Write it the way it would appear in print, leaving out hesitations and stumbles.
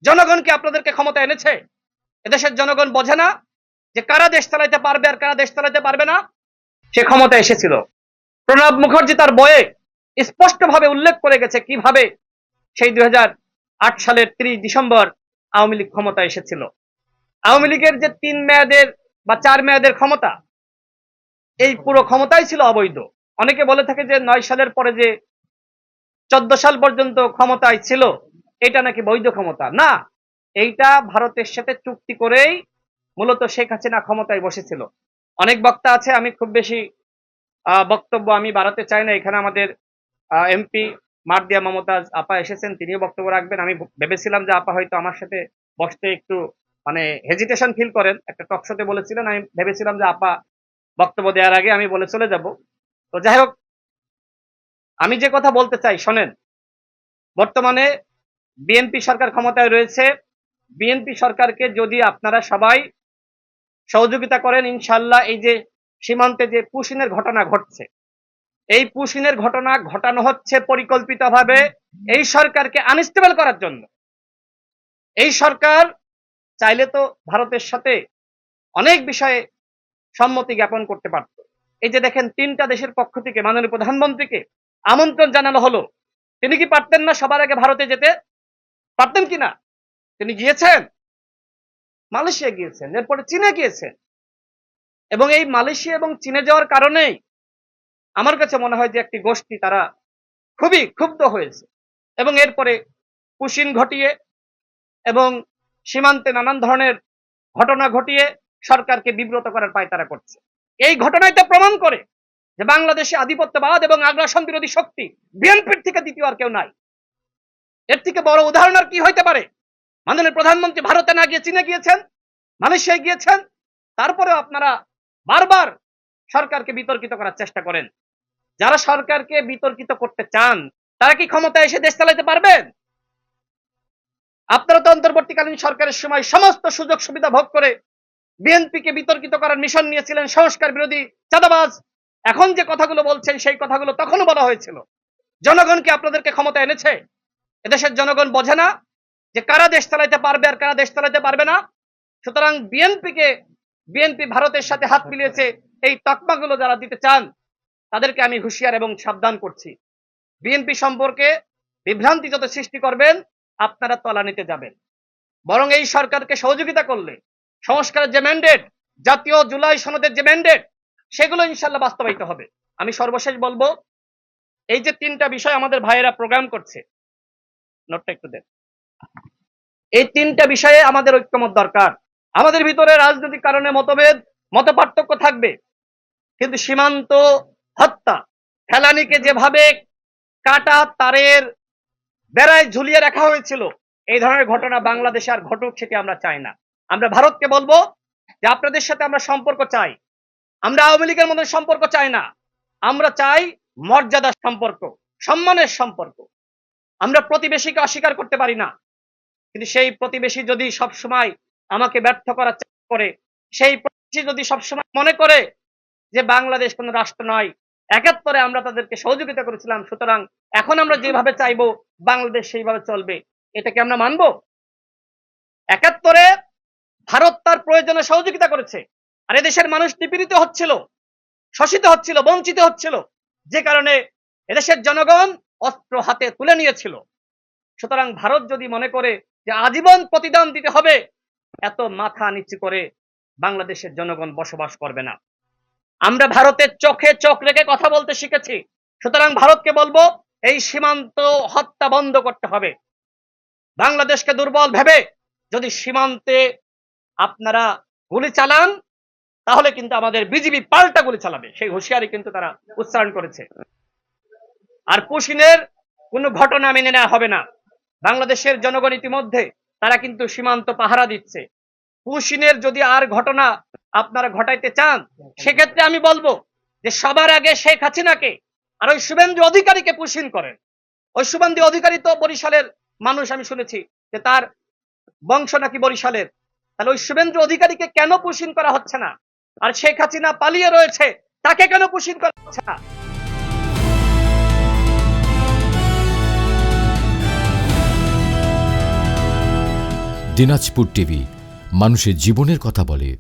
জনগণ কি আপনাদেরকে ক্ষমতা এনেছে? এদেশের জনগণ বোঝে না যে কারা দেশ চালাইতে পারবে আর কারা দেশ চালাইতে পারবে না? সে ক্ষমতা এসেছিল। প্রণব মুখার্জি তার বইয়ে স্পষ্টভাবে উল্লেখ করে গেছে কিভাবে সেই 2008 সালের 30 ডিসেম্বর আওয়ামী লীগ ক্ষমতা এসেছিল। আওয়ামী লীগের যে 3 মেয়াদের বা 4 মেয়াদের ক্ষমতা, এই পুরো ক্ষমতাই ছিল অবৈধ। অনেকে বলে থাকে যে 9 সালের পরে যে 14 সাল পর্যন্ত ক্ষমতায় ছিল এটা নাকি বৈধ ক্ষমতা। না, এইটা ভারতের সাথে চুক্তি করেই মূলত শেখ হাসিনা ক্ষমতায় বসেছিল। অনেক বক্তা আছে, আমি খুব বেশি বক্তব্য আমি বাড়াতে চাই না। এখানে আমাদের এমপি মারদিয়া মমতাজ আপা এসেছেন, তিনিও বক্তব্য রাখবেন। আমি ভেবেছিলাম যে আপা হয়তো আমার সাথে বসতে একটু মানে হেজিটেশন ফিল করেন, একটা টক শোতে বলেছিলেন। আমি ভেবেছিলাম যে আপা বক্তব্য দেওয়ার আগে আমি বলে চলে যাব। তো যাই হোক, আমি যে কথা বলতে চাই শোনেন। বর্তমানে বিএনপি সরকার ক্ষমতায় রয়েছে। বিএনপি সরকারকে যদি আপনারা সবাই সহযোগিতা করেন, ইনশাল্লাহ এই যে সীমান্তে যে পুশিনের ঘটনা ঘটছে, এই পুশিনের ঘটনা ঘটানো হচ্ছে পরিকল্পিতভাবে এই সরকারকে আনস্টেবল করার জন্য। এই সরকার চাইলে তো ভারতের সাথে অনেক বিষয়ে সম্মতি জ্ঞাপন করতে পারত। এই যে দেখেন, 3টা দেশের পক্ষ থেকে মাননীয় প্রধানমন্ত্রীকে আমন্ত্রণ জানানো হলো। তিনি কি পারতেন না সবার আগে ভারতে যেতে? পারতেন কিনা? তিনি গিয়েছেন, মালয়েশিয়া গিয়েছেন, এরপরে চীনে গিয়েছেন। এবং এই মালয়েশিয়া এবং চীনে যাওয়ার কারণেই আমার কাছে মনে হয় যে একটি গোষ্ঠী তারা খুবই ক্ষুব্ধ হয়েছে এবং এরপরে পুশিন ঘটিয়ে এবং সীমান্তে নানান ধরনের ঘটনা ঘটিয়ে সরকারকে বিব্রত করার পায়তারা করছে। এই ঘটনায় তো প্রমাণ করে যে বাংলাদেশে আধিপত্যবাদ এবং আগ্রাসন বিরোধী শক্তি বিএনপির থেকে দ্বিতীয় আর কেউ নাই। এর থেকে বড় উদাহরণ আর কি হইতে পারে? মাননীয় প্রধানমন্ত্রী ভারতে না গিয়ে চীনে গিয়েছেন, মালয়েশিয়ায় গিয়েছেন, তারপরেও আপনারা বারবার সরকারকে বিতর্কিত করার চেষ্টা করেন। যারা সরকারকে বিতর্কিত করতে চান তারা কি ক্ষমতায় এসে দেশ চালাতে পারবেন? আপনারা তো অন্তর্বর্তীকালীন সরকারের সময় সমস্ত সুযোগ সুবিধা ভোগ করে বিএনপিকে বিতর্কিত করার মিশন নিয়েছিলেন, সংস্কার বিরোধী, চাঁদাবাজ। এখন যে কথাগুলো বলছেন সেই কথাগুলো তখনও বলা হয়েছিল। জনগণ কি আপনাদেরকে ক্ষমতা এনেছে? এদেশের জনগণ বোঝে না যে কারা দেশ চালাইতে পারবে আর কারা দেশ চালাতে পারবে না। সুতরাং বিএনপি ভারতের সাথে হাত মিলিয়েছে, এই তকমাগুলো যারা দিতে চান তাদেরকে আমি হুঁশিয়ার এবং সাবধান করছি। বিএনপি সম্পর্কে বিভ্রান্তি যত সৃষ্টি করবেন আপনারা তলানিতে যাবেন। বরং এই সরকারকে সহযোগিতা করলে সংস্কারের যে ম্যান্ডেট, জাতীয় জুলাই সনদের যে ম্যান্ডেট, সেগুলো ইনশাল্লাহ বাস্তবায়িত হবে। আমি সর্বশেষ বলবো, এই যে 3টা বিষয় আমাদের ভাইয়েরা প্রোগ্রাম করছে, নোটটা একটু দেন। এই 3টা বিষয়ে আমাদের ঐক্যমত দরকার। আমাদের ভিতরে রাজনৈতিক কারণে মতভেদ, মতপার্থক্য থাকবে, কিন্তু সীমান্ত হত্যা, ফেলানিকে যেভাবে কাটা তারের বেড়ায় ঝুলিয়ে রাখা হয়েছিল, এই ধরনের ঘটনা বাংলাদেশে আর ঘটুক, সেটি আমরা চাই না। আমরা ভারতকে বলবো যে আপনাদের সাথে আমরা সম্পর্ক চাই, আমরা আওয়ামী লীগের মধ্যে সম্পর্ক চাই না। আমরা চাই মর্যাদার সম্পর্ক, সম্মানের সম্পর্ক। আমরা প্রতিবেশীকে অস্বীকার করতে পারি না, কিন্তু সেই প্রতিবেশী যদি সবসময় আমাকে ব্যর্থ করার চেষ্টা করে, সেই প্রতিবেশী যদি সবসময় মনে করে যে বাংলাদেশ কোনো রাষ্ট্র নয়, 71-এ আমরা তাদেরকে সহযোগিতা করেছিলাম, সুতরাং এখন আমরা যেভাবে চাইবো বাংলাদেশ সেইভাবে চলবে, এটাকে আমরা মানবো? 71-এ ভারত তার প্রয়োজনে সহযোগিতা করেছে, আর এদেশের মানুষ নিপীড়িত হচ্ছিল, শোষিত হচ্ছিল, বঞ্চিত হচ্ছিল, যে কারণে এদেশের জনগণ অস্ত্র হাতে তুলে নিয়েছিল। সুতরাং ভারত যদি মনে করে যে আজীবন প্রতিদান দিতে হবে, এত মাথা নিচু করে বাংলাদেশের জনগণ বসবাস করবে না। আমরা ভারতের চোখে চোখ রেখে কথা বলতে শিখেছি। সুতরাং ভারতকে বলবো এই সীমান্ত হত্যা বন্ধ করতে হবে। বাংলাদেশকে দুর্বল ভেবে যদি সীমান্তে আপনারা গুলি চালান, তাহলে কিন্তু আমাদের বিজিবি পাল্টা গুলি চালাবে, সেই হুঁশিয়ারি কিন্তু তারা উচ্চারণ করেছে। আর পুশিনের কোনো ঘটনা মেনে নেওয়া হবে না। বাংলাদেশের জনগণ ইতিমধ্যে তারা কিন্তু সীমান্ত পাহারা দিচ্ছে। পুশিনের যদি আর ঘটনা আপনারা ঘটাইতে চান, সেক্ষেত্রে আমি বলবো যে সবার আগে শেখ হাসিনাকে আর ওই শুভেন্দু অধিকারীকে পুশিন করেন। ওই শুভেন্দু অধিকারী তো বরিশালের মানুষ, আমি শুনেছি যে তার বংশ নাকি বরিশালের। তাহলে ওই শুভেন্দু অধিকারীকে কেন পুশিন করা হচ্ছে না? আর শেখ হাসিনা পালিয়ে রয়েছে, তাকে কেন পুশিন করা হচ্ছে না? দিনাজপুর টিভি, মানুষের জীবনের কথা বলে।